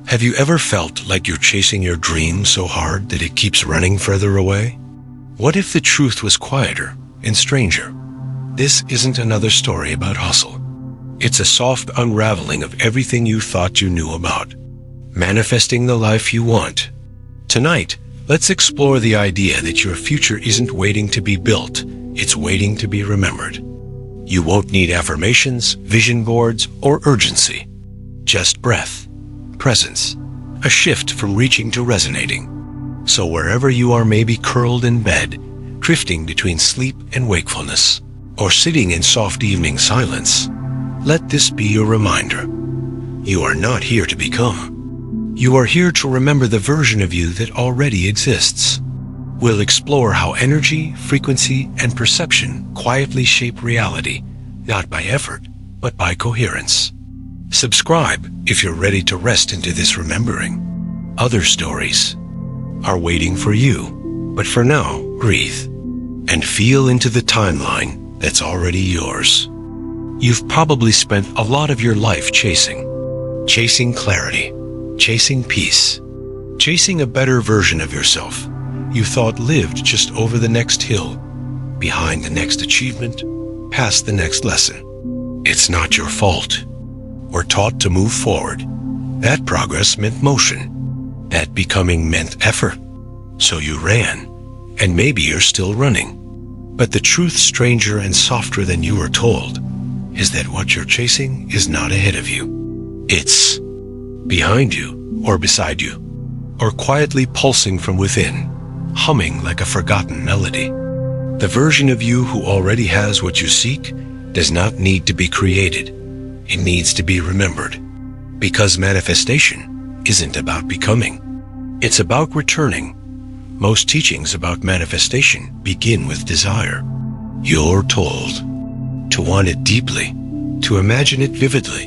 Have you ever felt like you're chasing your dream so hard that it keeps running further away? What if the truth was quieter and stranger? This isn't another story about hustle. It's a soft unraveling of everything you thought you knew about. Manifesting the life you want. Tonight, let's explore the idea that your future isn't waiting to be built, it's waiting to be remembered. You won't need affirmations, vision boards, or urgency. Just breath, presence, a shift from reaching to resonating. So wherever you are, maybe curled in bed, drifting between sleep and wakefulness, or sitting in soft evening silence, let this be your reminder. You are not here to become. You are here to remember the version of you that already exists. We'll explore how energy, frequency, and perception quietly shape reality, not by effort, but by coherence. Subscribe if you're ready to rest into this remembering. Other stories are waiting for you, but for now, breathe and feel into the timeline that's already yours. You've probably spent a lot of your life chasing clarity, chasing peace, chasing a better version of yourself you thought lived just over the next hill, behind the next achievement, past the next lesson. It's not your fault. We're taught to move forward. That progress meant motion. That becoming meant effort. So you ran, and maybe you're still running. But the truth, stranger and softer than you were told, is that what you're chasing is not ahead of you. It's behind you, or beside you, or quietly pulsing from within, humming like a forgotten melody. The version of you who already has what you seek does not need to be created. It needs to be remembered. Because manifestation isn't about becoming. It's about returning. Most teachings about manifestation begin with desire. You're told to want it deeply, to imagine it vividly,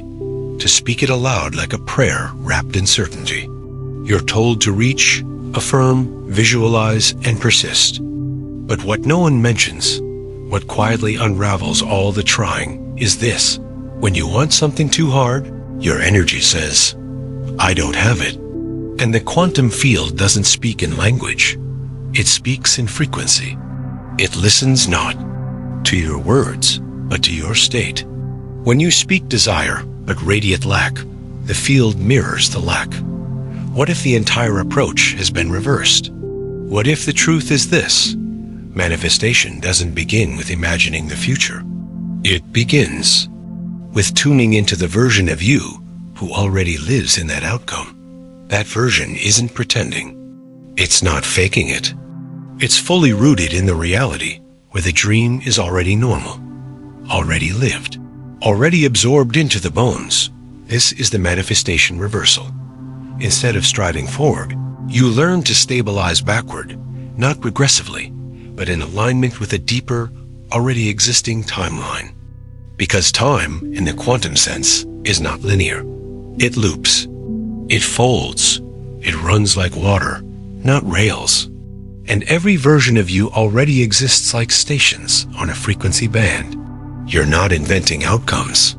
to speak it aloud like a prayer wrapped in certainty. You're told to reach, affirm, visualize, and persist. But what no one mentions, what quietly unravels all the trying, is this. When you want something too hard, your energy says, I don't have it. And the quantum field doesn't speak in language. It speaks in frequency. It listens not to your words, but to your state. When you speak desire, but radiate lack, the field mirrors the lack. What if the entire approach has been reversed? What if the truth is this? Manifestation doesn't begin with imagining the future. It begins with tuning into the version of you who already lives in that outcome. That version isn't pretending. It's not faking it. It's fully rooted in the reality where the dream is already normal, already lived, already absorbed into the bones. This is the manifestation reversal. Instead of striding forward, you learn to stabilize backward, not regressively, but in alignment with a deeper, already existing timeline. Because time, in the quantum sense, is not linear. It loops. It folds. It runs like water, not rails. And every version of you already exists like stations on a frequency band. You're not inventing outcomes.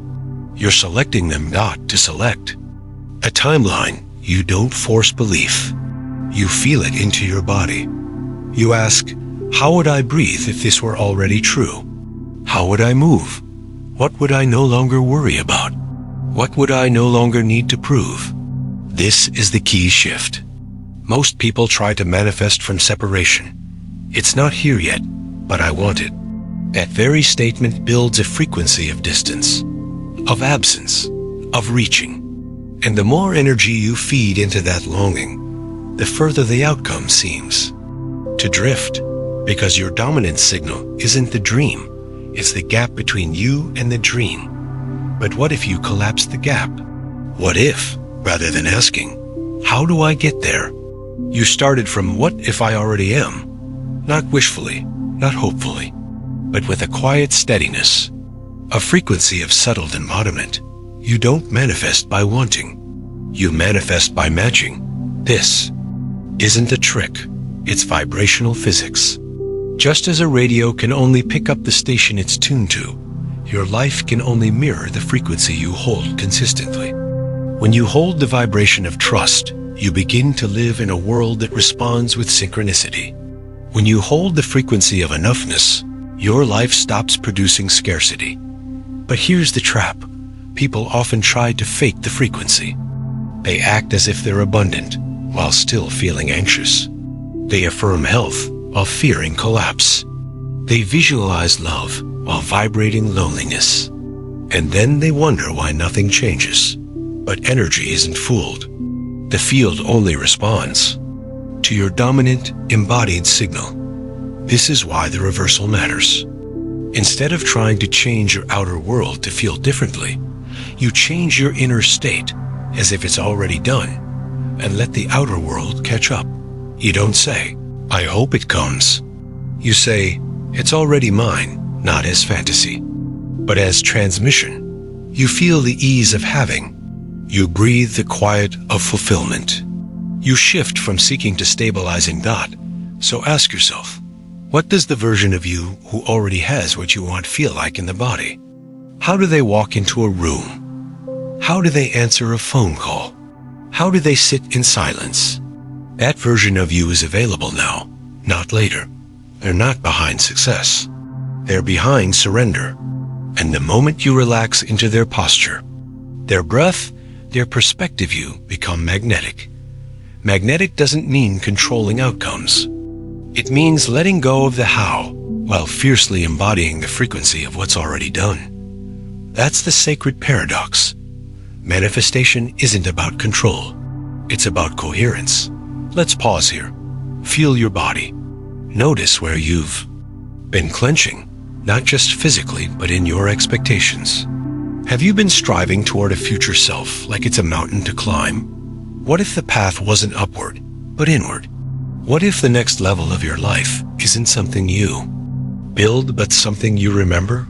You're selecting them not to select. A timeline, you don't force belief. You feel it into your body. You ask, how would I breathe if this were already true? How would I move? What would I no longer worry about? What would I no longer need to prove? This is the key shift. Most people try to manifest from separation. It's not here yet, but I want it. That very statement builds a frequency of distance, of absence, of reaching. And the more energy you feed into that longing, the further the outcome seems. To drift, because your dominant signal isn't the dream, it's the gap between you and the dream. But what if you collapse the gap? What if, rather than asking, how do I get there? You started from what if I already am? Not wishfully, not hopefully, but with a quiet steadiness, a frequency of settled embodiment. You don't manifest by wanting. You manifest by matching. This isn't a trick. It's vibrational physics. Just as a radio can only pick up the station it's tuned to, your life can only mirror the frequency you hold consistently. When you hold the vibration of trust, you begin to live in a world that responds with synchronicity. When you hold the frequency of enoughness, your life stops producing scarcity. But here's the trap. People often try to fake the frequency. They act as if they're abundant while still feeling anxious. They affirm health while fearing collapse. They visualize love while vibrating loneliness. And then they wonder why nothing changes. But energy isn't fooled. The field only responds to your dominant, embodied signal. This is why the reversal matters. Instead of trying to change your outer world to feel differently, you change your inner state as if it's already done, and let the outer world catch up. You don't say, "I hope it comes." You say, "It's already mine," not as fantasy, but as transmission. You feel the ease of having. You breathe the quiet of fulfillment. You shift from seeking to stabilizing that. So ask yourself, what does the version of you who already has what you want feel like in the body? How do they walk into a room? How do they answer a phone call? How do they sit in silence? That version of you is available now, not later. They're not behind success. They're behind surrender. And the moment you relax into their posture, their breath, their perspective view become magnetic. Magnetic doesn't mean controlling outcomes. It means letting go of the how while fiercely embodying the frequency of what's already done. That's the sacred paradox. Manifestation isn't about control. It's about coherence. Let's pause here. Feel your body. Notice where you've been clenching, not just physically, but in your expectations. Have you been striving toward a future self like it's a mountain to climb? What if the path wasn't upward, but inward? What if the next level of your life isn't something you build, but something you remember?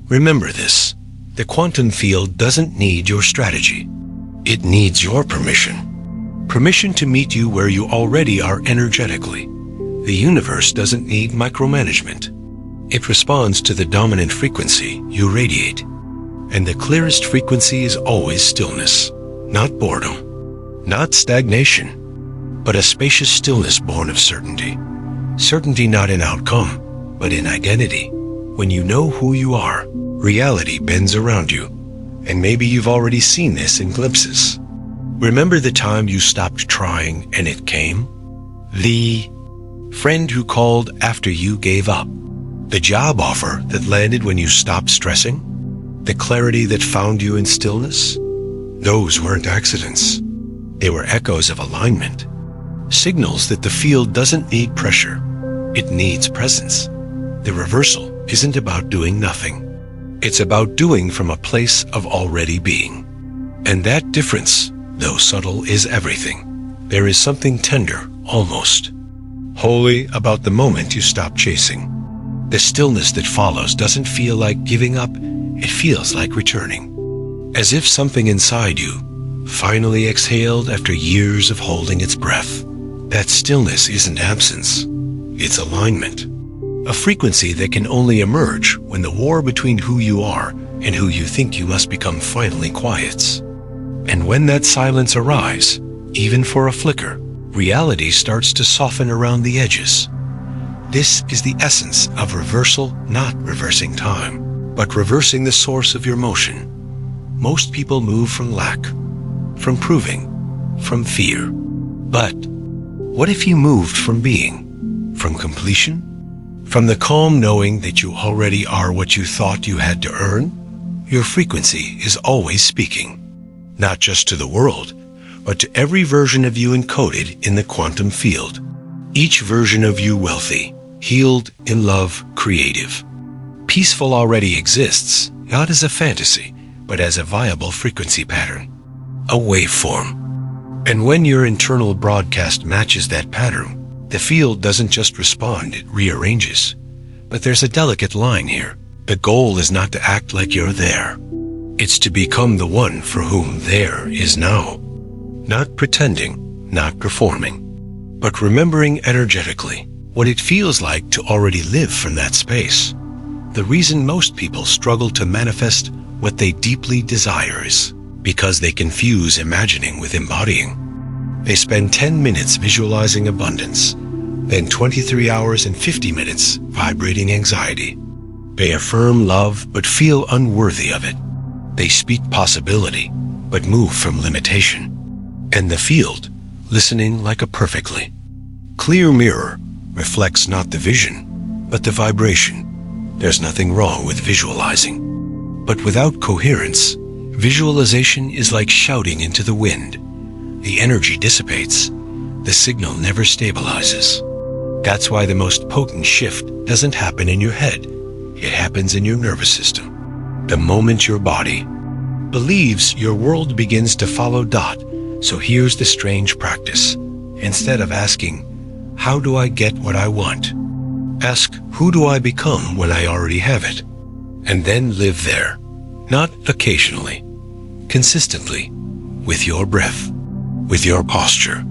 Remember this. The quantum field doesn't need your strategy. It needs your permission. Permission to meet you where you already are energetically. The universe doesn't need micromanagement. It responds to the dominant frequency you radiate. And the clearest frequency is always stillness, not boredom, not stagnation, but a spacious stillness born of certainty. Certainty not in outcome, but in identity. When you know who you are, reality bends around you. And maybe you've already seen this in glimpses. Remember the time you stopped trying and it came? The friend who called after you gave up. The job offer that landed when you stopped stressing. The clarity that found you in stillness. Those weren't accidents. They were echoes of alignment. Signals that the field doesn't need pressure. It needs presence. The reversal isn't about doing nothing. It's about doing from a place of already being. And that difference, though subtle, is everything. There is something tender, almost holy, about the moment you stop chasing. The stillness that follows doesn't feel like giving up. It feels like returning. As if something inside you finally exhaled after years of holding its breath. That stillness isn't absence. It's alignment. A frequency that can only emerge when the war between who you are and who you think you must become finally quiets. And when that silence arrives, even for a flicker, reality starts to soften around the edges. This is the essence of reversal, not reversing time, but reversing the source of your motion. Most people move from lack, from proving, from fear. But what if you moved from being, from completion? From the calm knowing that you already are what you thought you had to earn? Your frequency is always speaking, not just to the world, but to every version of you encoded in the quantum field. Each version of you wealthy, healed, in love, creative. Peaceful already exists, not as a fantasy, but as a viable frequency pattern, a waveform. And when your internal broadcast matches that pattern, the field doesn't just respond, it rearranges. But there's a delicate line here. The goal is not to act like you're there. It's to become the one for whom there is now. Not pretending, not performing, but remembering energetically what it feels like to already live from that space. The reason most people struggle to manifest what they deeply desire is because they confuse imagining with embodying. They spend 10 minutes visualizing abundance, then 23 hours and 50 minutes vibrating anxiety. They affirm love but feel unworthy of it. They speak possibility but move from limitation. And the field, listening like a perfectly clear mirror, reflects not the vision, but the vibration. There's nothing wrong with visualizing. But without coherence, visualization is like shouting into the wind. The energy dissipates. The signal never stabilizes. That's why the most potent shift doesn't happen in your head. It happens in your nervous system. The moment your body believes, your world begins to follow Dot. So here's the strange practice. Instead of asking, how do I get what I want? Ask, who do I become when I already have it? And then live there. Not occasionally, consistently, with your breath, with your posture,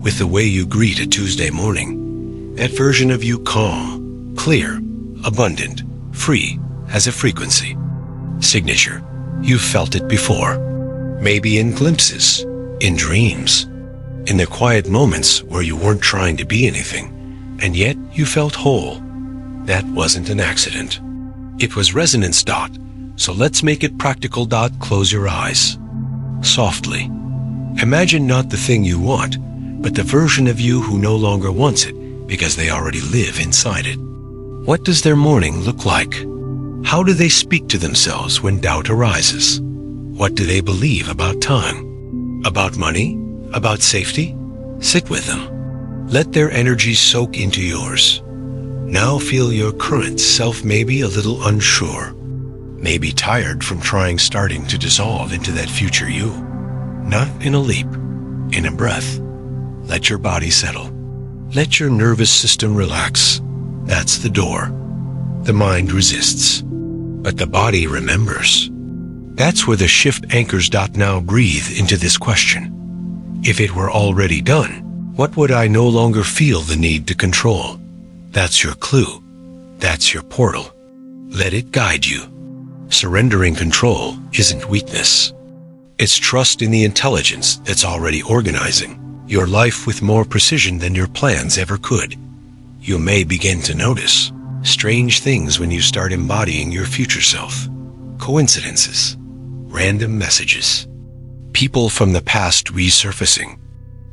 with the way you greet a Tuesday morning. That version of you calm, clear, abundant, free, has a frequency. Signature. You've felt it before. Maybe in glimpses, in dreams, in the quiet moments where you weren't trying to be anything, and yet you felt whole. That wasn't an accident. It was resonance, Dot. So let's make it practical, Dot. Close your eyes. Softly. Imagine not the thing you want, but the version of you who no longer wants it because they already live inside it. What does their morning look like? How do they speak to themselves when doubt arises? What do they believe about time? About money? About safety? Sit with them. Let their energy soak into yours. Now feel your current self, maybe a little unsure, maybe tired from starting to dissolve into that future you. Not in a leap, in a breath. Let your body settle. Let your nervous system relax. That's the door. The mind resists, but the body remembers. That's where the shift anchors. Now breathe into this question. If it were already done, what would I no longer feel the need to control? That's your clue. That's your portal. Let it guide you. Surrendering control isn't weakness. It's trust in the intelligence that's already organizing your life with more precision than your plans ever could. You may begin to notice strange things when you start embodying your future self. Coincidences, random messages, people from the past resurfacing,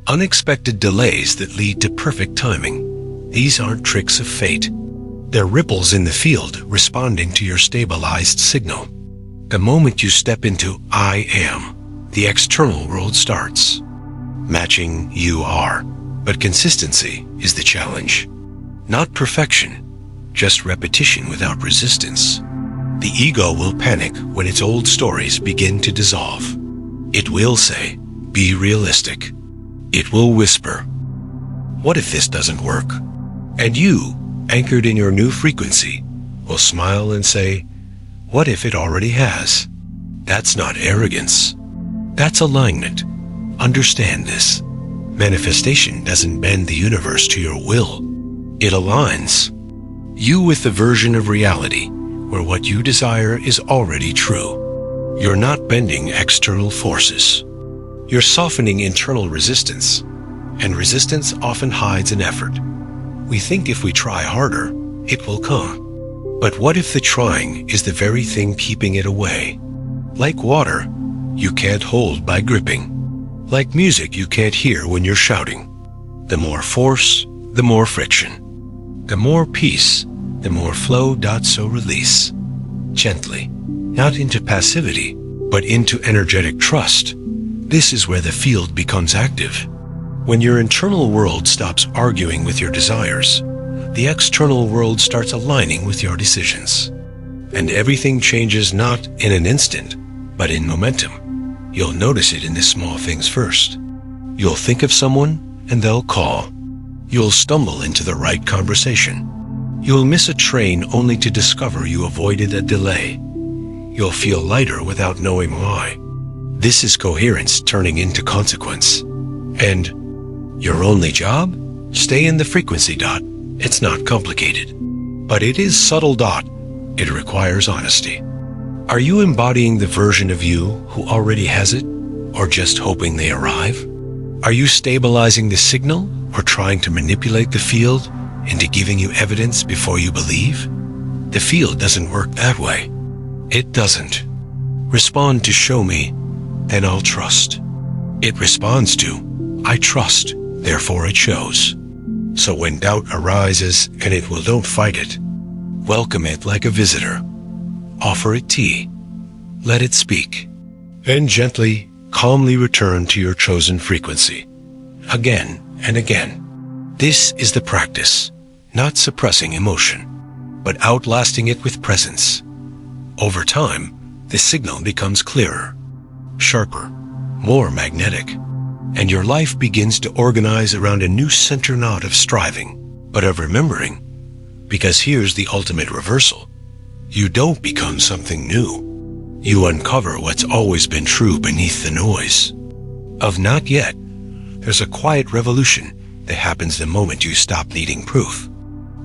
unexpected delays that lead to perfect timing. These aren't tricks of fate. They're ripples in the field responding to your stabilized signal. The moment you step into I am, the external world starts. Matching you are, but consistency is the challenge. Not perfection, just repetition without resistance. The ego will panic when its old stories begin to dissolve. It will say, be realistic. It will whisper, what if this doesn't work? And you, anchored in your new frequency, will smile and say, what if it already has? That's not arrogance. That's alignment. Understand this. Manifestation doesn't bend the universe to your will. It aligns you with the version of reality where what you desire is already true. You're not bending external forces. You're softening internal resistance, and resistance often hides an effort. We think if we try harder, it will come. But what if the trying is the very thing keeping it away? Like water, you can't hold by gripping. Like music you can't hear when you're shouting. The more force, the more friction. The more peace, the more flow. So release. Gently, not into passivity, but into energetic trust. This is where the field becomes active. When your internal world stops arguing with your desires, the external world starts aligning with your decisions. And everything changes not in an instant, but in momentum. You'll notice it in the small things first. You'll think of someone and they'll call. You'll stumble into the right conversation. You'll miss a train only to discover you avoided a delay. You'll feel lighter without knowing why. This is coherence turning into consequence. And your only job? Stay in the frequency. It's not complicated, but it is subtle. It requires honesty. Are you embodying the version of you who already has it, or just hoping they arrive? Are you stabilizing the signal, or trying to manipulate the field into giving you evidence before you believe? The field doesn't work that way. It doesn't. Respond to show me, then I'll trust. It responds to, I trust, therefore it shows. So when doubt arises and it will, don't fight it. Welcome it like a visitor. Offer it tea. Let it speak. Then gently, calmly return to your chosen frequency. Again and again. This is the practice, not suppressing emotion, but outlasting it with presence. Over time, the signal becomes clearer, sharper, more magnetic, and your life begins to organize around a new center not of striving, but of remembering. Because here's the ultimate reversal. You don't become something new. You uncover what's always been true beneath the noise of not yet. There's a quiet revolution that happens the moment you stop needing proof.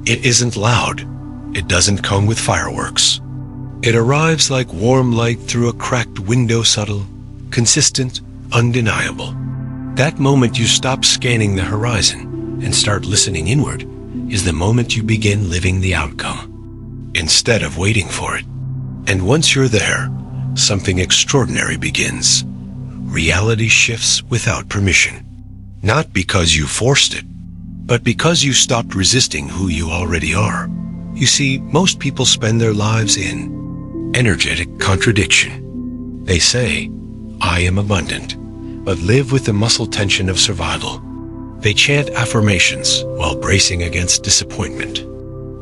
It isn't loud. It doesn't come with fireworks. It arrives like warm light through a cracked window, subtle, consistent, undeniable. That moment you stop scanning the horizon and start listening inward is the moment you begin living the outcome, instead of waiting for it. And once you're there, something extraordinary begins. Reality shifts without permission. Not because you forced it, but because you stopped resisting who you already are. You see, most people spend their lives in energetic contradiction. They say, I am abundant, but live with the muscle tension of survival. They chant affirmations while bracing against disappointment.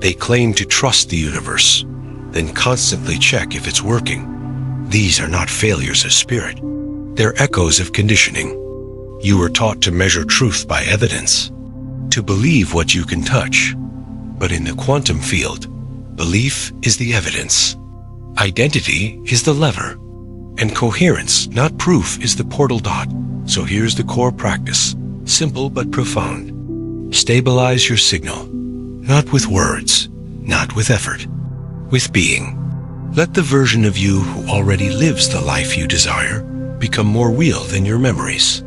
They claim to trust the universe, then constantly check if it's working. These are not failures of spirit. They're echoes of conditioning. You were taught to measure truth by evidence, to believe what you can touch. But in the quantum field, belief is the evidence. Identity is the lever. And coherence, not proof, is the portal dot. So here's the core practice, simple but profound. Stabilize your signal, not with words, not with effort, with being. Let the version of you who already lives the life you desire become more real than your memories,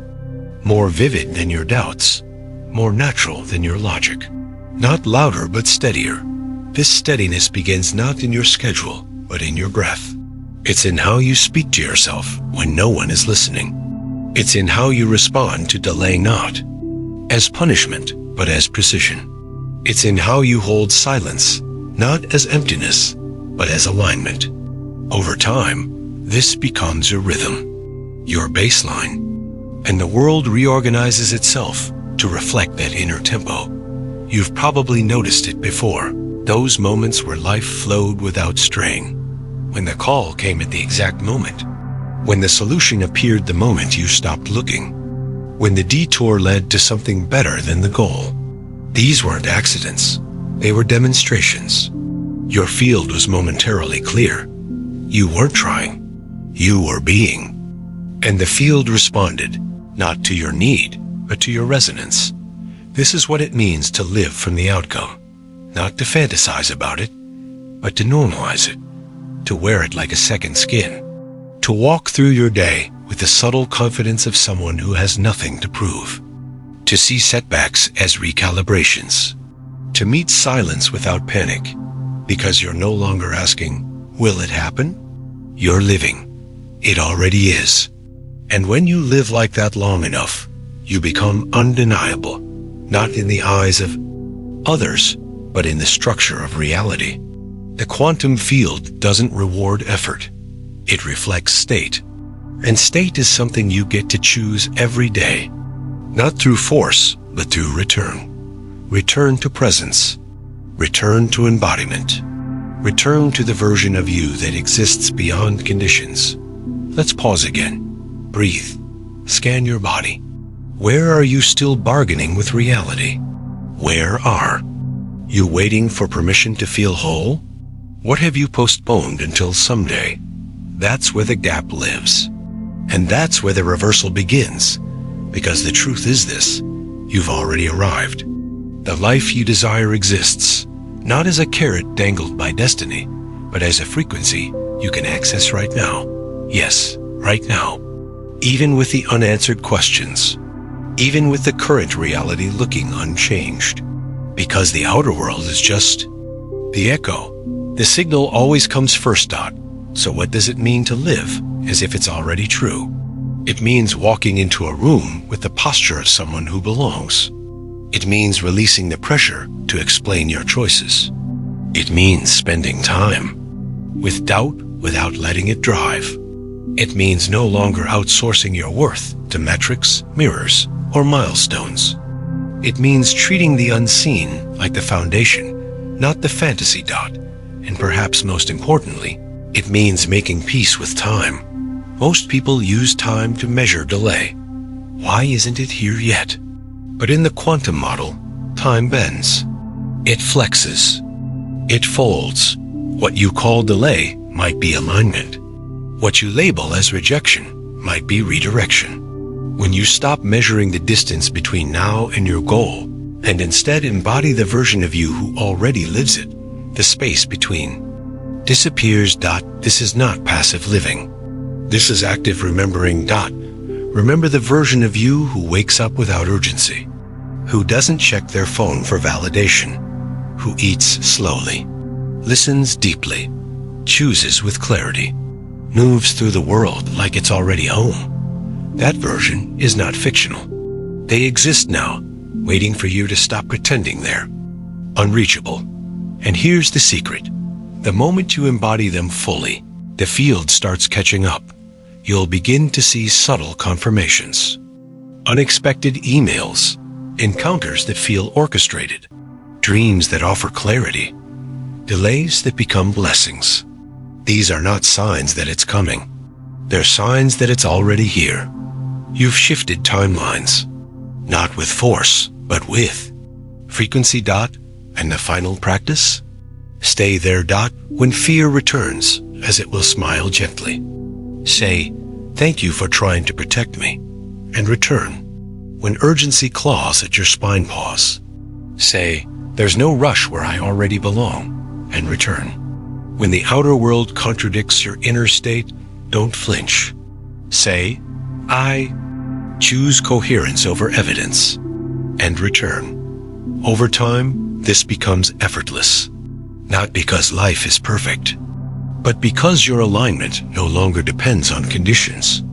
more vivid than your doubts, more natural than your logic. Not louder but steadier. This steadiness begins not in your schedule, but in your breath. It's in how you speak to yourself when no one is listening. It's in how you respond to delay, not as punishment, but as precision. It's in how you hold silence, not as emptiness, but as alignment. Over time, this becomes your rhythm, your baseline, and the world reorganizes itself to reflect that inner tempo. You've probably noticed it before, those moments where life flowed without straying, when the call came at the exact moment, when the solution appeared the moment you stopped looking, when the detour led to something better than the goal. These weren't accidents, they were demonstrations. Your field was momentarily clear. You weren't trying, you were being. And the field responded, not to your need, but to your resonance. This is what it means to live from the outcome, not to fantasize about it, but to normalize it, to wear it like a second skin, to walk through your day with the subtle confidence of someone who has nothing to prove, to see setbacks as recalibrations, to meet silence without panic, because you're no longer asking, will it happen? You're living. It already is. And when you live like that long enough, you become undeniable, not in the eyes of others, but in the structure of reality. The quantum field doesn't reward effort. It reflects state. And state is something you get to choose every day, not through force, but through return. Return to presence. Return to embodiment. Return to the version of you that exists beyond conditions. Let's pause again. Breathe. Scan your body. Where are you still bargaining with reality? Where are you waiting for permission to feel whole? What have you postponed until someday? That's where the gap lives. And that's where the reversal begins. Because the truth is this, you've already arrived. The life you desire exists, not as a carrot dangled by destiny, but as a frequency you can access right now. Yes, right now. Even with the unanswered questions. Even with the current reality looking unchanged. Because the outer world is just the echo. The signal always comes first, Dot. So what does it mean to live as if it's already true? It means walking into a room with the posture of someone who belongs. It means releasing the pressure to explain your choices. It means spending time with doubt without letting it drive. It means no longer outsourcing your worth to metrics, mirrors, or milestones. It means treating the unseen like the foundation, not the fantasy, Dot. And perhaps most importantly, it means making peace with time. Most people use time to measure delay. Why isn't it here yet? But in the quantum model, time bends. It flexes. It folds. What you call delay might be alignment. What you label as rejection might be redirection. When you stop measuring the distance between now and your goal, and instead embody the version of you who already lives it, the space between disappears. This is not passive living. This is active remembering. Remember the version of you who wakes up without urgency, who doesn't check their phone for validation, who eats slowly, listens deeply, chooses with clarity, moves through the world like it's already home. That version is not fictional. They exist now, waiting for you to stop pretending they're unreachable. And here's the secret. The moment you embody them fully, the field starts catching up. You'll begin to see subtle confirmations, unexpected emails, encounters that feel orchestrated, dreams that offer clarity, delays that become blessings. These are not signs that it's coming. They're signs that it's already here. You've shifted timelines, not with force, but with frequency. And the final practice? Stay there. When fear returns, as it will smile gently. Say, thank you for trying to protect me, and return. When urgency claws at your spine, pause. Say, there's no rush where I already belong, and return. When the outer world contradicts your inner state, don't flinch. Say, I choose coherence over evidence, and return. Over time, this becomes effortless. Not because life is perfect, but because your alignment no longer depends on conditions.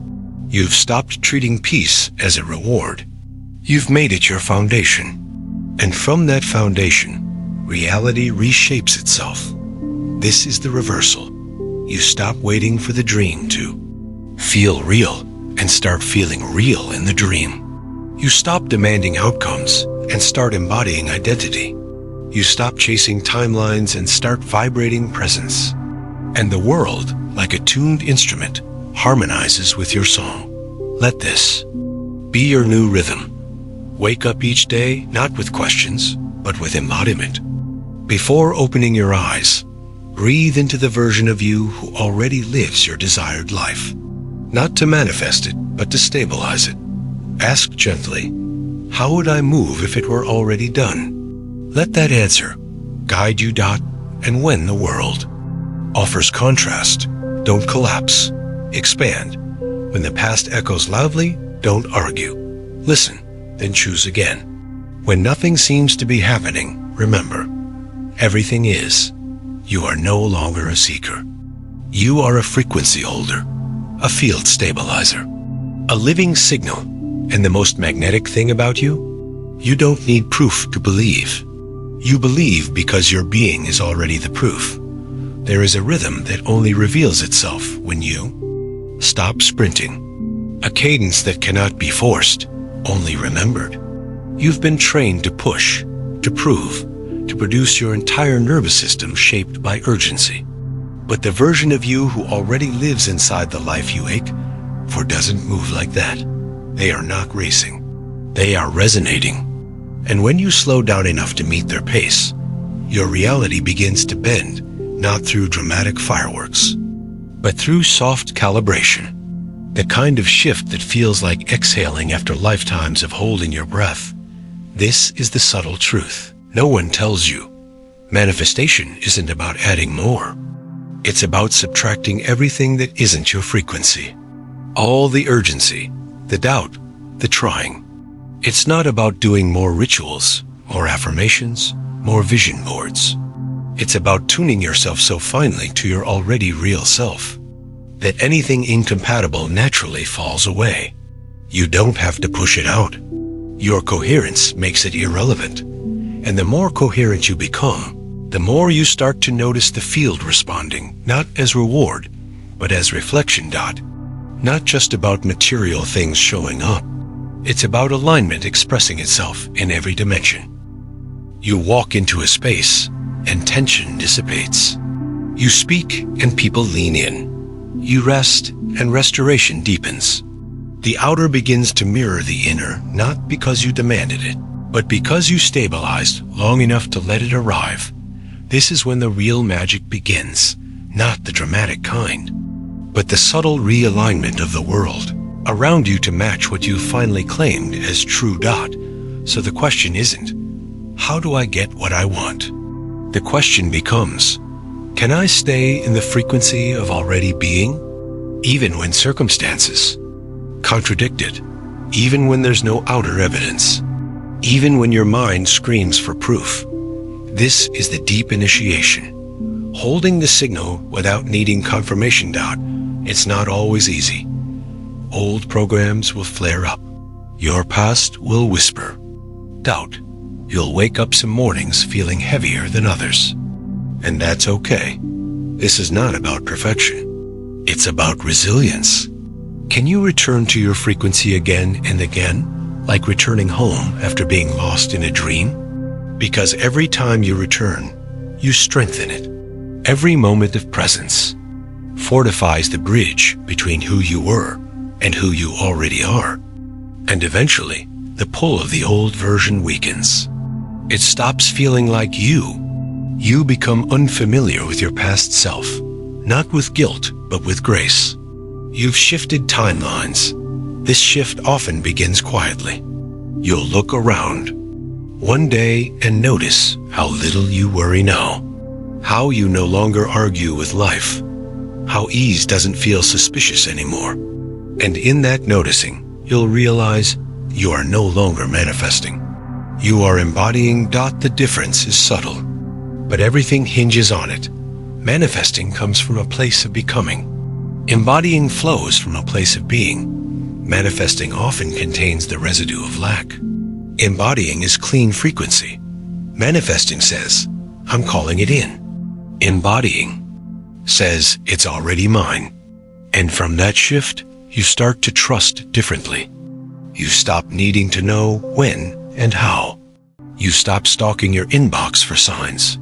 You've stopped treating peace as a reward. You've made it your foundation. And from that foundation, reality reshapes itself. This is the reversal. You stop waiting for the dream to feel real and start feeling real in the dream. You stop demanding outcomes and start embodying identity. You stop chasing timelines and start vibrating presence. And the world, like a tuned instrument, harmonizes with your song. Let this be your new rhythm. Wake up each day not with questions, but with embodiment. Before opening your eyes, breathe into the version of you who already lives your desired life. Not to manifest it, but to stabilize it. Ask gently, how would I move if it were already done? Let that answer guide you. And when the world offers contrast, don't collapse. Expand. When the past echoes loudly, don't argue. Listen, then choose again. When nothing seems to be happening, remember, everything is. You are no longer a seeker. You are a frequency holder, a field stabilizer, a living signal. And the most magnetic thing about you? You don't need proof to believe. You believe because your being is already the proof. There is a rhythm that only reveals itself when you stop sprinting. A cadence that cannot be forced, only remembered. You've been trained to push, to prove, to produce your entire nervous system shaped by urgency. But the version of you who already lives inside the life you ache for doesn't move like that. They are not racing. They are resonating. And when you slow down enough to meet their pace, your reality begins to bend, not through dramatic fireworks, but through soft calibration. The kind of shift that feels like exhaling after lifetimes of holding your breath. This is the subtle truth. No one tells you. Manifestation isn't about adding more. It's about subtracting everything that isn't your frequency. All the urgency, the doubt, the trying. It's not about doing more rituals, more affirmations, more vision boards. It's about tuning yourself so finely to your already real self that anything incompatible naturally falls away. You don't have to push it out. Your coherence makes it irrelevant. And the more coherent you become, the more you start to notice the field responding, not as reward, but as reflection. Not just about material things showing up. It's about alignment expressing itself in every dimension. You walk into a space and tension dissipates. You speak and people lean in. You rest and restoration deepens. The outer begins to mirror the inner, not because you demanded it, but because you stabilized long enough to let it arrive. This is when the real magic begins, not the dramatic kind, but the subtle realignment of the world around you to match what you finally claimed as true. So the question isn't, how do I get what I want? The question becomes, can I stay in the frequency of already being, even when circumstances contradict it, even when there's no outer evidence, even when your mind screams for proof? This is the deep initiation, holding the signal without needing confirmation. It's not always easy. Old programs will flare up. Your past will whisper. Doubt. You'll wake up some mornings feeling heavier than others. And that's okay. This is not about perfection. It's about resilience. Can you return to your frequency again and again, like returning home after being lost in a dream? Because every time you return, you strengthen it. Every moment of presence fortifies the bridge between who you were and who you already are. And eventually, the pull of the old version weakens. It stops feeling like you. You become unfamiliar with your past self, not with guilt, but with grace. You've shifted timelines. This shift often begins quietly. You'll look around one day and notice how little you worry now, how you no longer argue with life, how ease doesn't feel suspicious anymore. And in that noticing, you'll realize you are no longer manifesting. You are embodying. The difference is subtle, but everything hinges on it. Manifesting comes from a place of becoming. Embodying flows from a place of being. Manifesting often contains the residue of lack. Embodying is clean frequency. Manifesting says, I'm calling it in. Embodying says, it's already mine. And from that shift, you start to trust differently. You stop needing to know when and how. You stop stalking your inbox for signs.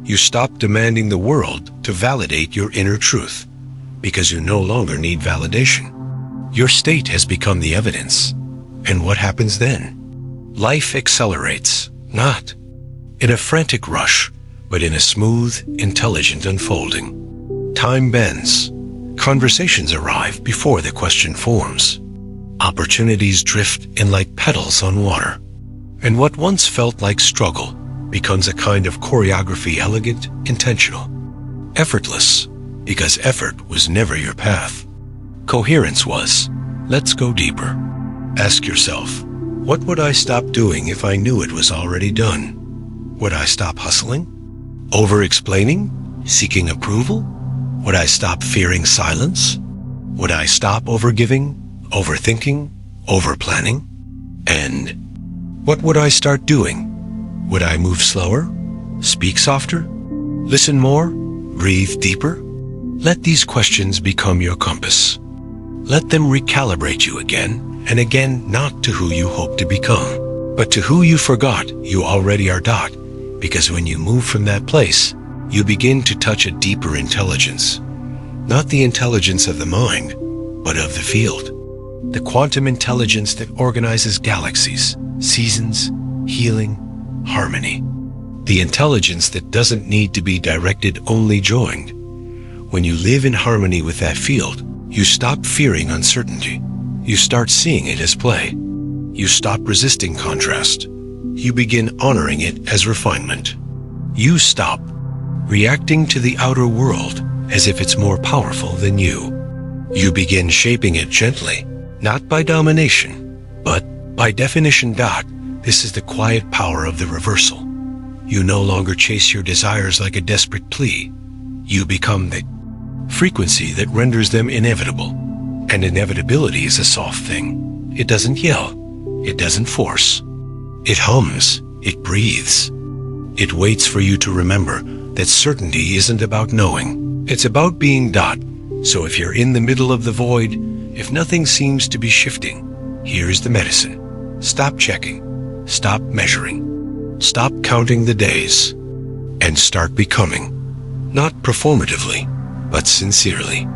You stop demanding the world to validate your inner truth, because you no longer need validation. Your state has become the evidence. And what happens then? Life accelerates, not in a frantic rush, but in a smooth, intelligent unfolding. Time bends. Conversations arrive before the question forms. Opportunities drift in like petals on water. And what once felt like struggle becomes a kind of choreography, elegant, intentional. Effortless, because effort was never your path. Coherence was. Let's go deeper. Ask yourself, what would I stop doing if I knew it was already done? Would I stop hustling? Over-explaining? Seeking approval? Would I stop fearing silence? Would I stop overgiving, overthinking, overplanning? And what would I start doing? Would I move slower? Speak softer? Listen more? Breathe deeper? Let these questions become your compass. Let them recalibrate you again and again, not to who you hope to become, but to who you forgot you already are. Because when you move from that place, you begin to touch a deeper intelligence. Not the intelligence of the mind, but of the field. The quantum intelligence that organizes galaxies, seasons, healing, harmony. The intelligence that doesn't need to be directed, only joined. When you live in harmony with that field, you stop fearing uncertainty. You start seeing it as play. You stop resisting contrast. You begin honoring it as refinement. You stop reacting to the outer world as if it's more powerful than you. You begin shaping it gently, not by domination, but by definition. This is the quiet power of the reversal. You no longer chase your desires like a desperate plea. You become the frequency that renders them inevitable. And inevitability is a soft thing. It doesn't yell. It doesn't force. It hums. It breathes. It waits for you to remember that certainty isn't about knowing. It's about being. So if you're in the middle of the void, if nothing seems to be shifting, here's the medicine. Stop checking. Stop measuring. Stop counting the days. And start becoming. Not performatively, but sincerely.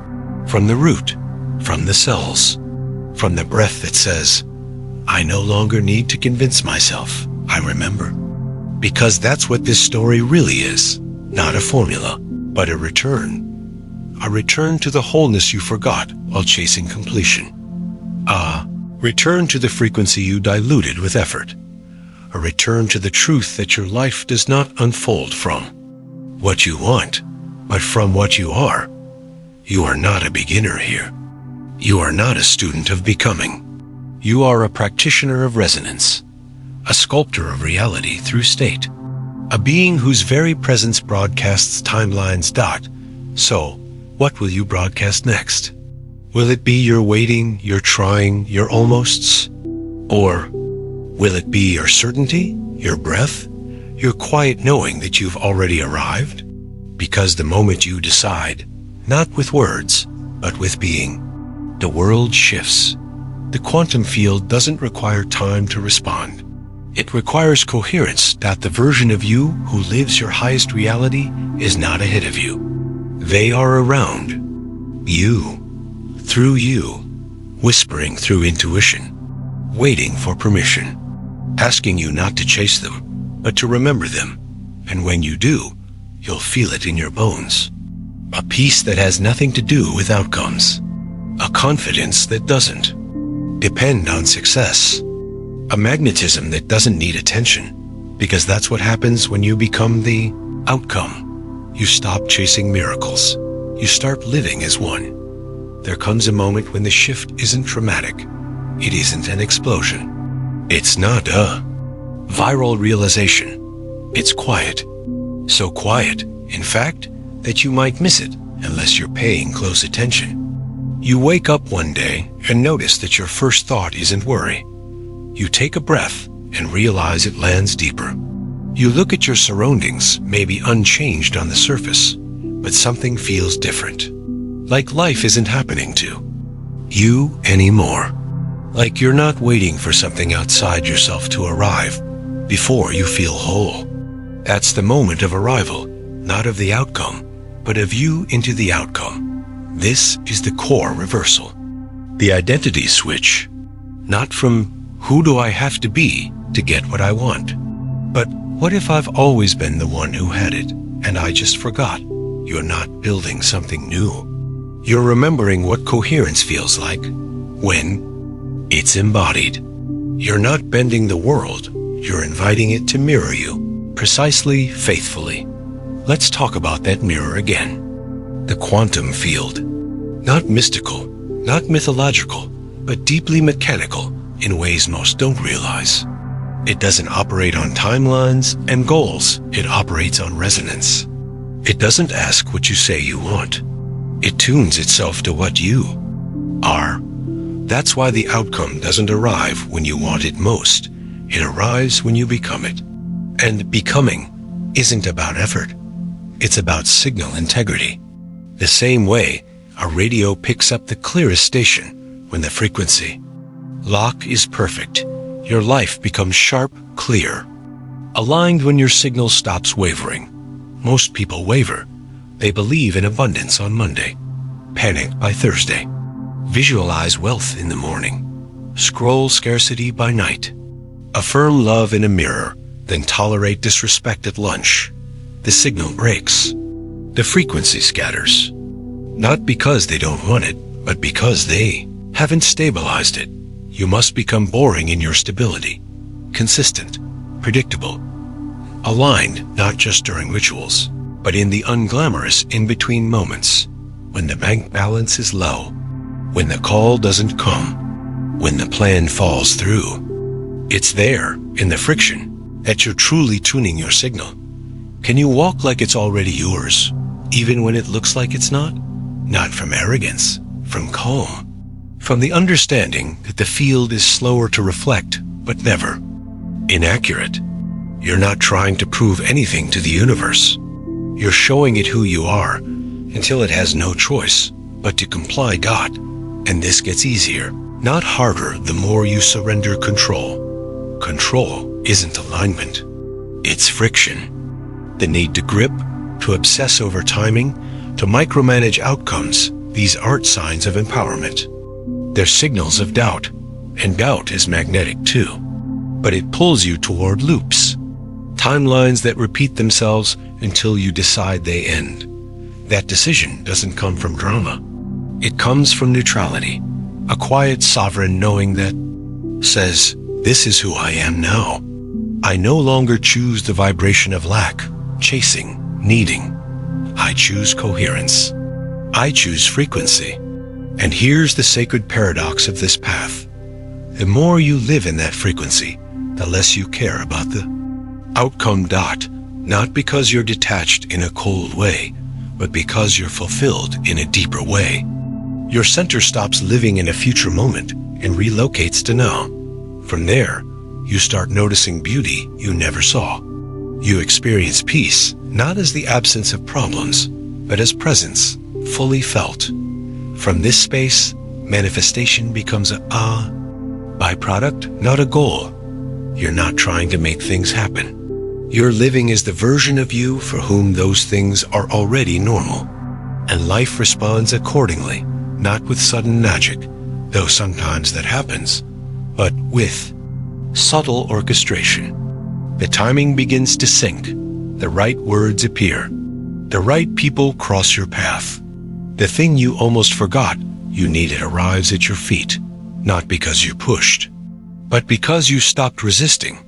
From the root, from the cells, from the breath that says, I no longer need to convince myself. I remember. Because that's what this story really is. Not a formula, but a return. A return to the wholeness you forgot while chasing completion. A return to the frequency you diluted with effort. A return to the truth that your life does not unfold from what you want, but from what you are. You are not a beginner here. You are not a student of becoming. You are a practitioner of resonance, a sculptor of reality through state, a being whose very presence broadcasts timelines. So, what will you broadcast next? Will it be your waiting, your trying, your almosts? Or will it be your certainty, your breath, your quiet knowing that you've already arrived? Because the moment you decide, not with words, but with being, the world shifts. The quantum field doesn't require time to respond. It requires coherence that the version of you who lives your highest reality is not ahead of you. They are around you, through you, whispering through intuition, waiting for permission, asking you not to chase them, but to remember them. And when you do, you'll feel it in your bones. A peace that has nothing to do with outcomes. A confidence that doesn't depend on success. A magnetism that doesn't need attention, because that's what happens when you become the outcome. You stop chasing miracles. You start living as one. There comes a moment when the shift isn't dramatic. It isn't an explosion. It's not a viral realization. It's quiet. So quiet, in fact, that you might miss it unless you're paying close attention. You wake up one day and notice that your first thought isn't worry. You take a breath and realize it lands deeper. You look at your surroundings, maybe unchanged on the surface, but something feels different. Like life isn't happening to you anymore. Like you're not waiting for something outside yourself to arrive before you feel whole. That's the moment of arrival, not of the outcome, but of you into the outcome. This is the core reversal. The identity switch. Not from who do I have to be to get what I want, but what if I've always been the one who had it and I just forgot? You're not building something new. You're remembering what coherence feels like when it's embodied. You're not bending the world. You're inviting it to mirror you, precisely, faithfully. Let's talk about that mirror again. The quantum field. Not mystical, not mythological, but deeply mechanical in ways most don't realize. It doesn't operate on timelines and goals. It operates on resonance. It doesn't ask what you say you want. It tunes itself to what you are. That's why the outcome doesn't arrive when you want it most. It arrives when you become it. And becoming isn't about effort. It's about signal integrity. The same way a radio picks up the clearest station when the frequency lock is perfect. Your life becomes sharp, clear, aligned when your signal stops wavering. Most people waver. They believe in abundance on Monday, panic by Thursday, visualize wealth in the morning, scroll scarcity by night, affirm love in a mirror, then tolerate disrespect at lunch. The signal breaks. The frequency scatters. Not because they don't want it, but because they haven't stabilized it. You must become boring in your stability, consistent, predictable, aligned not just during rituals, but in the unglamorous in-between moments, when the bank balance is low, when the call doesn't come, when the plan falls through. It's there, in the friction, that you're truly tuning your signal. Can you walk like it's already yours, even when it looks like it's not? Not from arrogance, from calm, from the understanding that the field is slower to reflect, but never inaccurate. You're not trying to prove anything to the universe. You're showing it who you are until it has no choice but to comply. And this gets easier, not harder, the more you surrender control. Control isn't alignment. It's friction. The need to grip, to obsess over timing, to micromanage outcomes. These aren't signs of empowerment. They're signals of doubt, and doubt is magnetic too. But it pulls you toward loops, timelines that repeat themselves until you decide they end. That decision doesn't come from drama. It comes from neutrality, a quiet sovereign knowing that says, this is who I am now. I no longer choose the vibration of lack, chasing, needing. I choose coherence. I choose frequency. And here's the sacred paradox of this path. The more you live in that frequency, the less you care about the outcome. Not because you're detached in a cold way, but because you're fulfilled in a deeper way. Your center stops living in a future moment and relocates to now. From there, you start noticing beauty you never saw. You experience peace, not as the absence of problems, but as presence, fully felt. From this space, manifestation becomes a byproduct, not a goal. You're not trying to make things happen. You're living as the version of you for whom those things are already normal. And life responds accordingly, not with sudden magic, though sometimes that happens, but with subtle orchestration. The timing begins to sync. The right words appear. The right people cross your path. The thing you almost forgot you needed arrives at your feet, not because you pushed, but because you stopped resisting.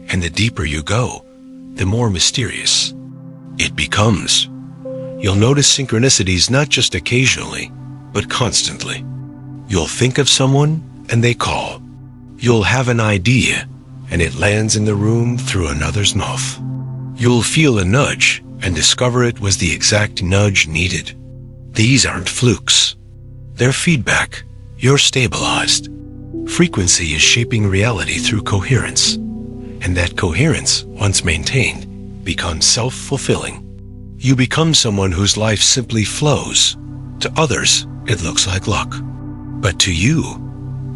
And the deeper you go, the more mysterious it becomes. You'll notice synchronicities not just occasionally, but constantly. You'll think of someone and they call. You'll have an idea and it lands in the room through another's mouth. You'll feel a nudge and discover it was the exact nudge needed. These aren't flukes. They're feedback. You're stabilized. Frequency is shaping reality through coherence. And that coherence, once maintained, becomes self-fulfilling. You become someone whose life simply flows. To others, it looks like luck. But to you,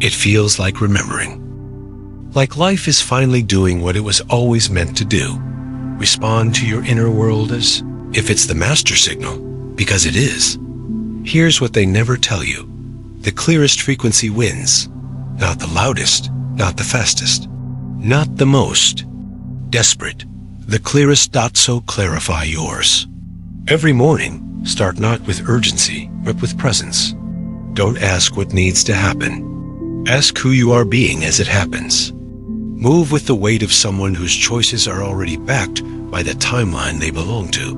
it feels like remembering. Like life is finally doing what it was always meant to do. Respond to your inner world as if it's the master signal, because it is. Here's what they never tell you. The clearest frequency wins. Not the loudest, not the fastest, not the most desperate. The clearest. So clarify yours. Every morning, start not with urgency, but with presence. Don't ask what needs to happen. Ask who you are being as it happens. Move with the weight of someone whose choices are already backed by the timeline they belong to.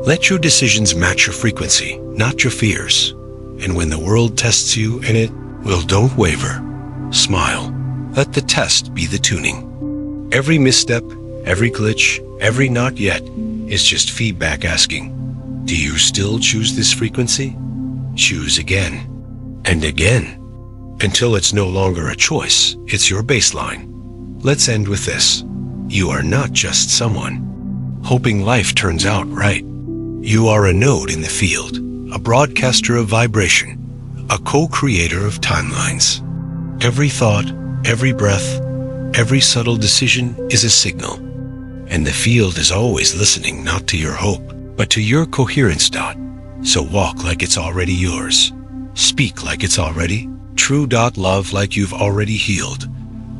Let your decisions match your frequency, not your fears. And when the world tests you in it, well, don't waver. Smile. Let the test be the tuning. Every misstep, every glitch, every not yet is just feedback asking, do you still choose this frequency? Choose again and again until it's no longer a choice. It's your baseline. Let's end with this. You are not just someone hoping life turns out right. You are a node in the field, a broadcaster of vibration, a co-creator of timelines. Every thought, every breath, every subtle decision is a signal. And the field is always listening not to your hope, but to your coherence. So walk like it's already yours. Speak like it's already true. Love like you've already healed.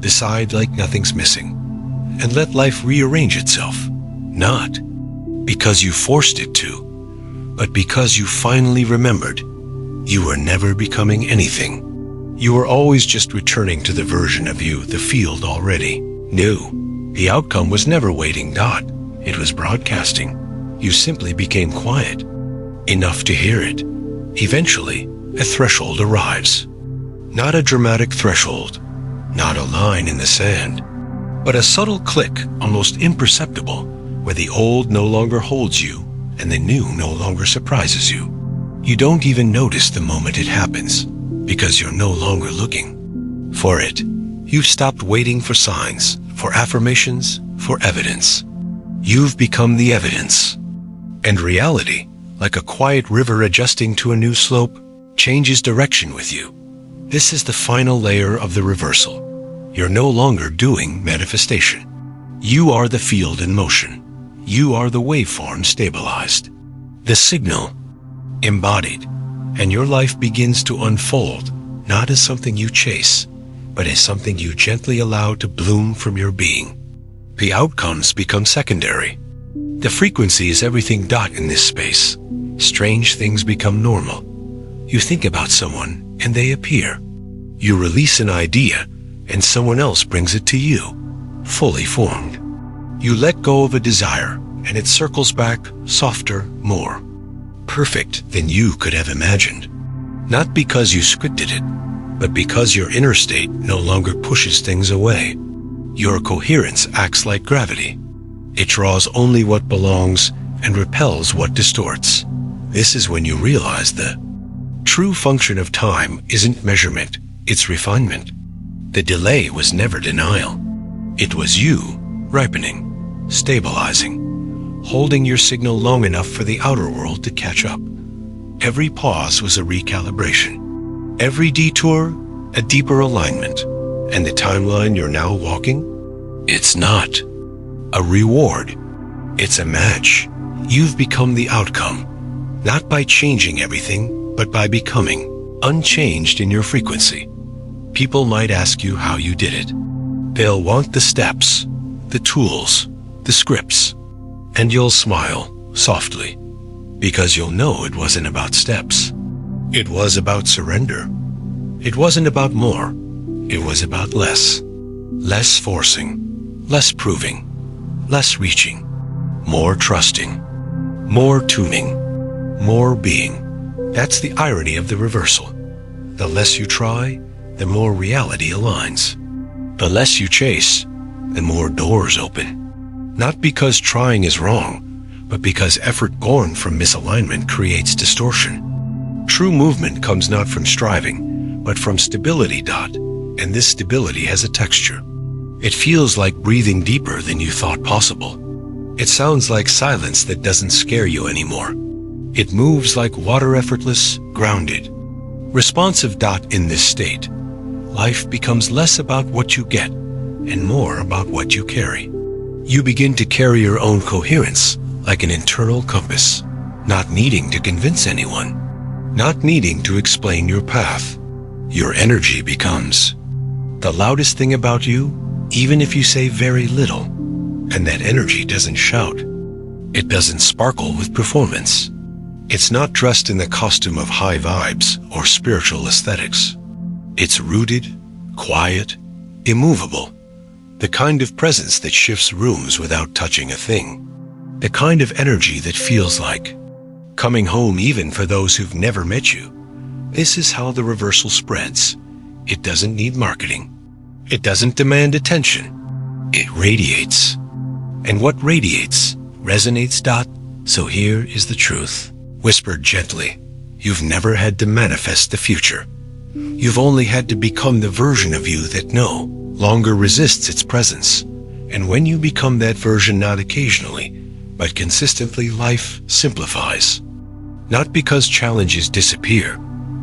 Decide like nothing's missing. And let life rearrange itself. Not because you forced it to, but because you finally remembered you were never becoming anything. You were always just returning to the version of you the field already knew. The outcome was never waiting. It was broadcasting. You simply became quiet, enough to hear it. Eventually, a threshold arrives. Not a dramatic threshold, not a line in the sand, but a subtle click, almost imperceptible, where the old no longer holds you and the new no longer surprises you. You don't even notice the moment it happens, because you're no longer looking for it. You've stopped waiting for signs, for affirmations, for evidence. You've become the evidence. And reality, like a quiet river adjusting to a new slope, changes direction with you. This is the final layer of the reversal. You're no longer doing manifestation. You are the field in motion. You are the waveform stabilized, the signal embodied, and your life begins to unfold, not as something you chase, but as something you gently allow to bloom from your being. The outcomes become secondary. The frequency is everything dot in this space. Strange things become normal. You think about someone and they appear. You release an idea and someone else brings it to you, fully formed. You let go of a desire and it circles back softer, more perfect than you could have imagined. Not because you scripted it, but because your inner state no longer pushes things away. Your coherence acts like gravity. It draws only what belongs and repels what distorts. This is when you realize the true function of time isn't measurement, it's refinement. The delay was never denial. It was you ripening, stabilizing, holding your signal long enough for the outer world to catch up. Every pause was a recalibration. Every detour, a deeper alignment. And the timeline you're now walking? It's not a reward. It's a match. You've become the outcome, not by changing everything, but by becoming unchanged in your frequency. People might ask you how you did it. They'll want the steps, the tools, the scripts, and you'll smile softly, because you'll know it wasn't about steps. It was about surrender. It wasn't about more. It was about less. Less forcing, less proving, less reaching, more trusting, more tuning, more being. That's the irony of the reversal. The less you try, the more reality aligns. The less you chase, the more doors open. Not because trying is wrong, but because effort born from misalignment creates distortion. True movement comes not from striving, but from stability. And this stability has a texture. It feels like breathing deeper than you thought possible. It sounds like silence that doesn't scare you anymore. It moves like water, effortless, grounded, responsive. In this state, life becomes less about what you get and more about what you carry. You begin to carry your own coherence like an internal compass, not needing to convince anyone, not needing to explain your path. Your energy becomes the loudest thing about you, even if you say very little. And that energy doesn't shout. It doesn't sparkle with performance. It's not dressed in the costume of high vibes or spiritual aesthetics. It's rooted, quiet, immovable. The kind of presence that shifts rooms without touching a thing. The kind of energy that feels like coming home even for those who've never met you. This is how the reversal spreads. It doesn't need marketing. It doesn't demand attention. It radiates. And what radiates resonates. So here is the truth, whispered gently. You've never had to manifest the future. You've only had to become the version of you that no longer resists its presence. And when you become that version, not occasionally, but consistently, life simplifies. Not because challenges disappear,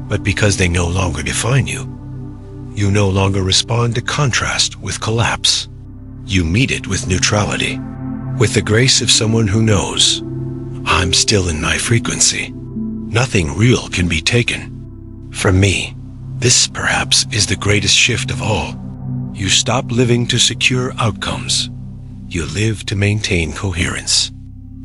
but because they no longer define you. You no longer respond to contrast with collapse. You meet it with neutrality, with the grace of someone who knows, I'm still in my frequency. Nothing real can be taken from me. This perhaps is the greatest shift of all. You stop living to secure outcomes. You live to maintain coherence.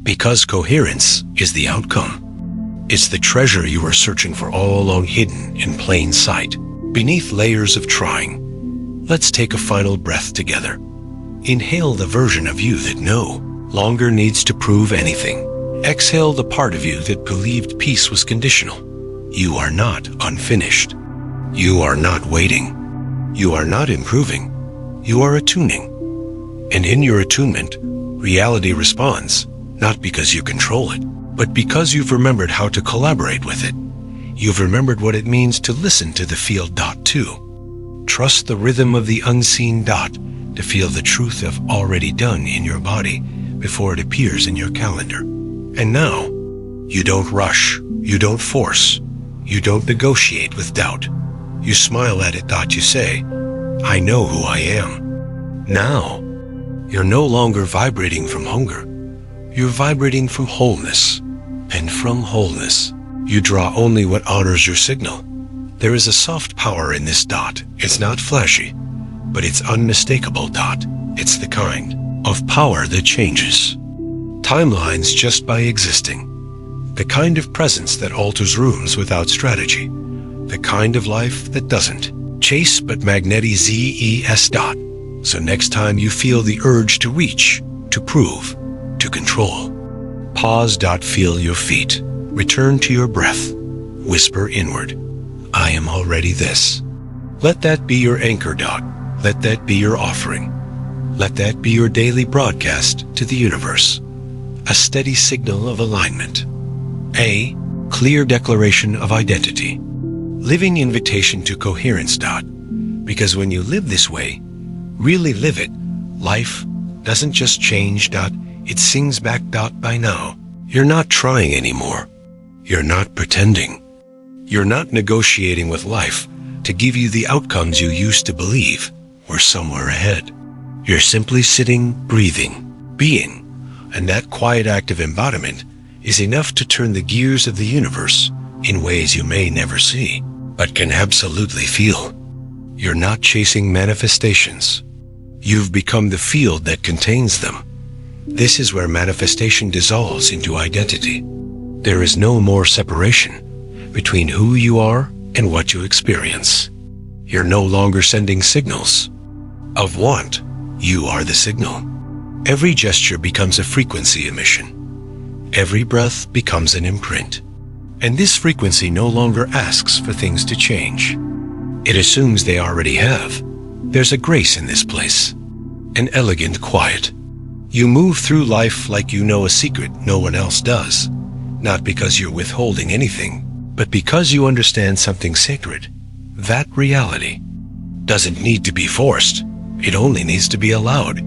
Because coherence is the outcome. It's the treasure you were searching for all along, hidden in plain sight, beneath layers of trying. Let's take a final breath together. Inhale the version of you that no longer needs to prove anything. Exhale the part of you that believed peace was conditional. You are not unfinished. You are not waiting. You are not improving. You are attuning. And in your attunement, reality responds, not because you control it, but because you've remembered how to collaborate with it. You've remembered what it means to listen to the field dot too. Trust the rhythm of the unseen dot to feel the truth of already done in your body before it appears in your calendar. And now, you don't rush, you don't force, you don't negotiate with doubt. You smile at it dot, you say, I know who I am. Now, you're no longer vibrating from hunger. You're vibrating from wholeness. And from wholeness, you draw only what honors your signal. There is a soft power in this dot. It's not flashy, but it's unmistakable dot. It's the kind of power that changes timelines just by existing. The kind of presence that alters rooms without strategy. The kind of life that doesn't chase but magnetize dot. So next time you feel the urge to reach, to prove, to control, pause dot, feel your feet. Return to your breath. Whisper inward, I am already this. Let that be your anchor dot. Let that be your offering. Let that be your daily broadcast to the universe. A steady signal of alignment. A clear declaration of identity. Living invitation to coherence dot. Because when you live this way, really live it, life doesn't just change dot, it sings back dot by now. You're not trying anymore. You're not pretending. You're not negotiating with life to give you the outcomes you used to believe were somewhere ahead. You're simply sitting, breathing, being, and that quiet act of embodiment is enough to turn the gears of the universe in ways you may never see, but can absolutely feel. You're not chasing manifestations. You've become the field that contains them. This is where manifestation dissolves into identity. There is no more separation between who you are and what you experience. You're no longer sending signals of want. You are the signal. Every gesture becomes a frequency emission. Every breath becomes an imprint. And this frequency no longer asks for things to change. It assumes they already have. There's a grace in this place, an elegant quiet. You move through life like you know a secret no one else does, not because you're withholding anything, but because you understand something sacred. That reality doesn't need to be forced. It only needs to be allowed.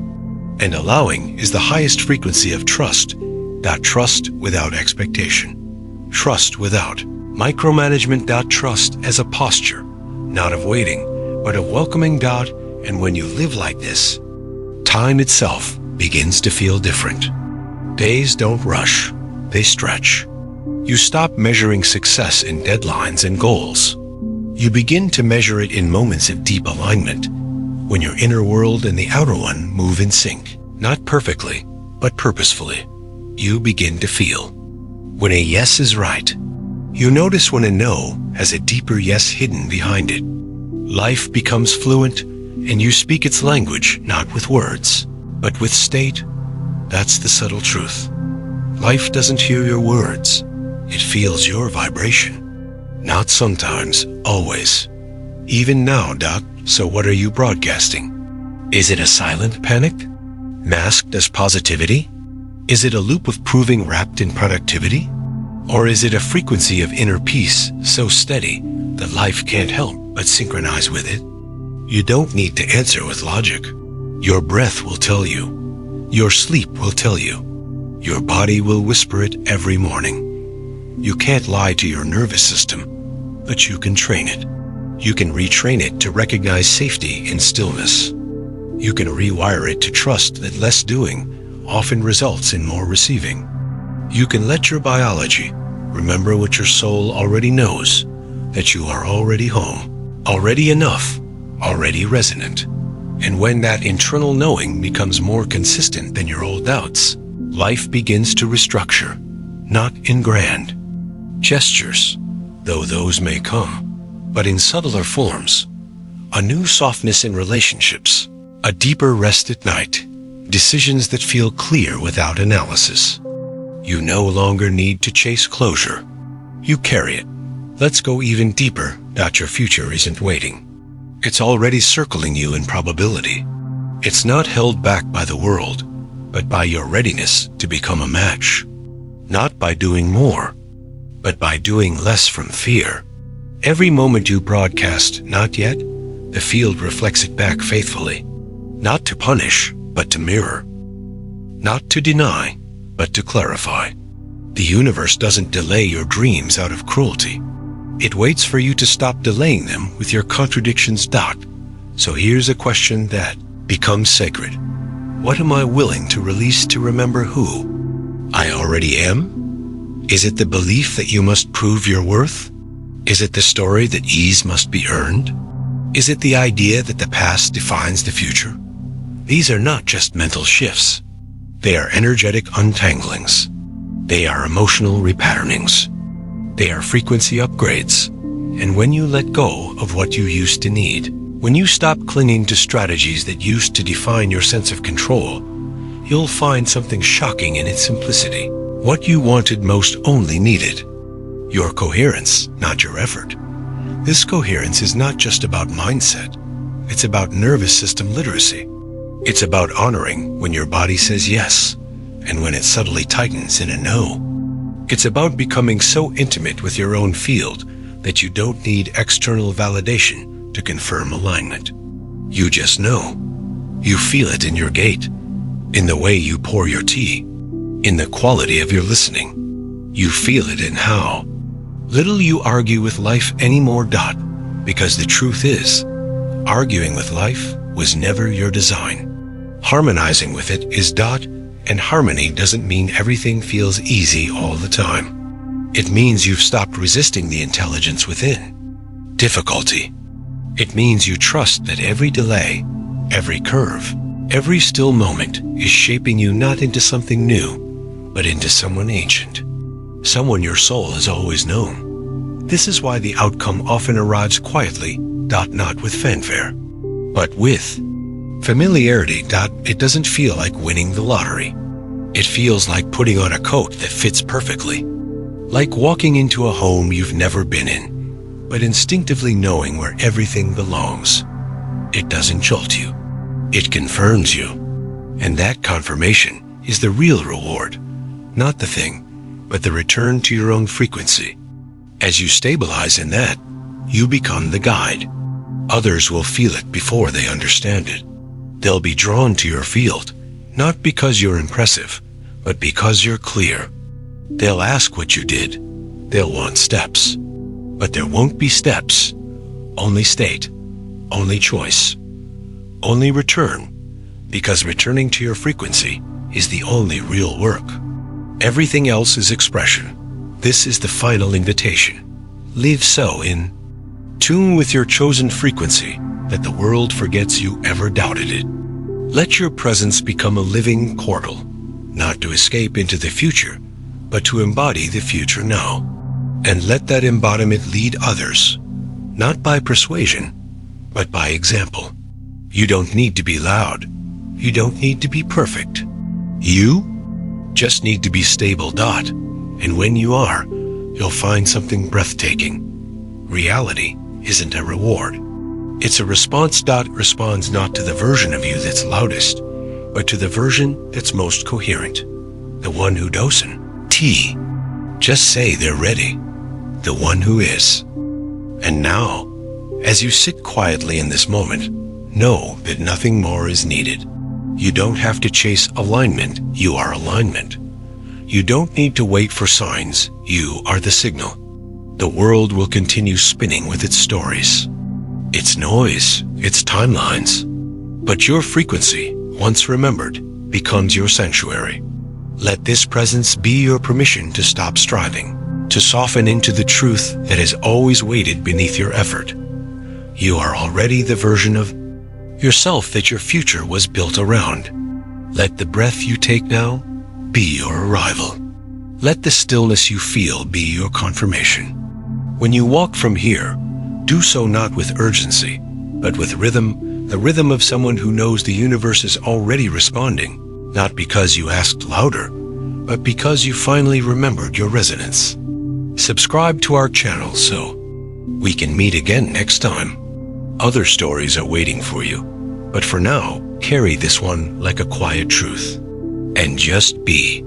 And allowing is the highest frequency of trust, that trust without expectation. Trust without micromanagement. Trust as a posture, not of waiting, but of welcoming. And when you live like this, time itself begins to feel different. Days don't rush, they stretch. You stop measuring success in deadlines and goals. You begin to measure it in moments of deep alignment, when your inner world and the outer one move in sync, not perfectly, but purposefully. You begin to feel when a yes is right. You notice when a no has a deeper yes hidden behind it. Life becomes fluent, and you speak its language not with words, but with state. That's the subtle truth. Life doesn't hear your words. It feels your vibration. Not sometimes, always. Even now, Doc. So what are you broadcasting? Is it a silent panic, masked as positivity? Is it a loop of proving wrapped in productivity? Or is it a frequency of inner peace so steady that life can't help but synchronize with it? You don't need to answer with logic. Your breath will tell you. Your sleep will tell you. Your body will whisper it every morning. You can't lie to your nervous system, but you can train it. You can retrain it to recognize safety in stillness. You can rewire it to trust that less doing often results in more receiving. You can let your biology remember what your soul already knows, that you are already home, already enough, already resonant. And when that internal knowing becomes more consistent than your old doubts, life begins to restructure, not in grand gestures, though those may come, but in subtler forms. A new softness in relationships, a deeper rest at night, decisions that feel clear without analysis. You no longer need to chase closure. You carry it. Let's go even deeper. Your future isn't waiting. It's already circling you in probability. It's not held back by the world, but by your readiness to become a match. Not by doing more, but by doing less from fear. Every moment you broadcast, "Not yet," the field reflects it back faithfully. Not to punish, but to mirror. Not to deny, but to clarify. The universe doesn't delay your dreams out of cruelty. It waits for you to stop delaying them with your contradictions. So here's a question that becomes sacred. What am I willing to release to remember who I already am? Is it the belief that you must prove your worth? Is it the story that ease must be earned? Is it the idea that the past defines the future? These are not just mental shifts. They are energetic untanglings. They are emotional repatternings. They are frequency upgrades. And when you let go of what you used to need, when you stop clinging to strategies that used to define your sense of control, you'll find something shocking in its simplicity. What you wanted most only needed your coherence, not your effort. This coherence is not just about mindset. It's about nervous system literacy. It's about honoring when your body says yes and when it subtly tightens in a no. It's about becoming so intimate with your own field that you don't need external validation to confirm alignment. You just know. You feel it in your gait, in the way you pour your tea, in the quality of your listening. You feel it in how little you argue with life anymore. Because the truth is, arguing with life was never your design. Harmonizing with it is. And harmony doesn't mean everything feels easy all the time. It means you've stopped resisting the intelligence within. Difficulty. It means you trust that every delay, every curve, every still moment is shaping you not into something new, but into someone ancient. Someone your soul has always known. This is why the outcome often arrives quietly, not with fanfare, but with familiarity. It doesn't feel like winning the lottery. It feels like putting on a coat that fits perfectly. Like walking into a home you've never been in, but instinctively knowing where everything belongs. It doesn't jolt you. It confirms you. And that confirmation is the real reward. Not the thing, but the return to your own frequency. As you stabilize in that, you become the guide. Others will feel it before they understand it. They'll be drawn to your field, not because you're impressive, but because you're clear. They'll ask what you did. They'll want steps. But there won't be steps. Only state. Only choice. Only return. Because returning to your frequency is the only real work. Everything else is expression. This is the final invitation. Live so in tune with your chosen frequency that the world forgets you ever doubted it. Let your presence become a living portal, not to escape into the future, but to embody the future now. And let that embodiment lead others, not by persuasion, but by example. You don't need to be loud. You don't need to be perfect. You just need to be stable. And when you are, you'll find something breathtaking. Reality isn't a reward. It's a response. Responds not to the version of you that's loudest, but to the version that's most coherent. The one who doesn't. Just say they're ready. The one who is. And now, as you sit quietly in this moment, know that nothing more is needed. You don't have to chase alignment. You are alignment. You don't need to wait for signs. You are the signal. The world will continue spinning with its stories, its noise, its timelines. But your frequency, once remembered, becomes your sanctuary. Let this presence be your permission to stop striving, to soften into the truth that has always waited beneath your effort. You are already the version of yourself that your future was built around. Let the breath you take now be your arrival. Let the stillness you feel be your confirmation. When you walk from here, do so not with urgency, but with rhythm, the rhythm of someone who knows the universe is already responding, not because you asked louder, but because you finally remembered your resonance. Subscribe to our channel so we can meet again next time. Other stories are waiting for you, but for now, carry this one like a quiet truth and just be.